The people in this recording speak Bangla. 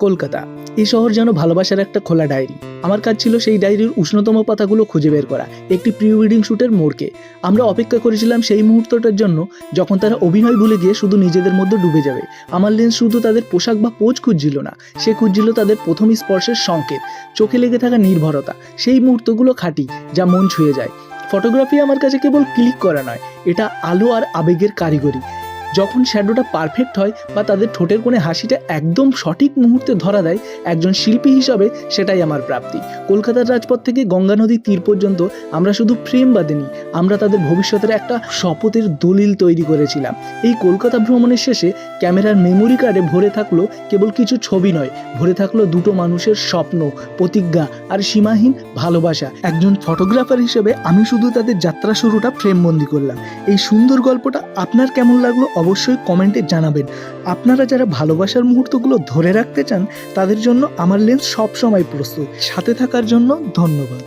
কলকাতা। এই শহর যেন ভালোবাসার একটা খোলা ডায়েরি। আমার কাজ ছিল সেই ডায়েরির উষ্ণতম পাতাগুলো খুঁজে বের করা, একটি প্রি ওয়েডিং শ্যুটের মোড়কে। আমরা অপেক্ষা করেছিলাম সেই মুহূর্তটার জন্য যখন তারা অভিনয় ভুলে গিয়ে শুধু নিজেদের মধ্যে ডুবে যাবে। আমার লেন্স শুধু তাদের পোশাক বা পোজ খুঁজছিল না, সে খুঁজছিল তাদের প্রথম স্পর্শের সংকেত, চোখে লেগে থাকা নির্ভরতা, সেই মুহূর্তগুলো খাঁটি যা মন ছুঁয়ে যায়। ফটোগ্রাফি আমার কাছে কেবল ক্লিক করা নয়, এটা আলো আর আবেগের কারিগরি। যখন শ্যাডোটা পারফেক্ট হয় বা তাদের ঠোঁটের কোণে হাসিটা একদম সঠিক মুহূর্তে ধরা দেয়, একজন শিল্পী হিসাবে সেটাই আমার প্রাপ্তি। কলকাতার রাজপথ থেকে গঙ্গা নদীর তীর পর্যন্ত আমরা শুধু ফ্রেম বাঁধিনি, আমরা তাদের ভবিষ্যতের একটা শপথের দলিল তৈরি করেছিলাম। এই কলকাতা ভ্রমণের শেষে ক্যামেরার মেমোরি কার্ডে ভরে থাকলো কেবল কিছু ছবি নয়, ভরে থাকলো দুটো মানুষের স্বপ্ন, প্রতিজ্ঞা আর সীমাহীন ভালোবাসা। একজন ফটোগ্রাফার হিসেবে আমি শুধু তাদের যাত্রা শুরুটা ফ্রেমবন্দি করলাম। এই সুন্দর গল্পটা আপনার কেমন লাগলো অবশ্যই কমেন্টে জানাবেন। আপনারা যারা ভালোবাসার মুহূর্তগুলো ধরে রাখতে চান, তাদের জন্য আমার লেন্স সবসময় প্রস্তুত। সাথে থাকার জন্য ধন্যবাদ।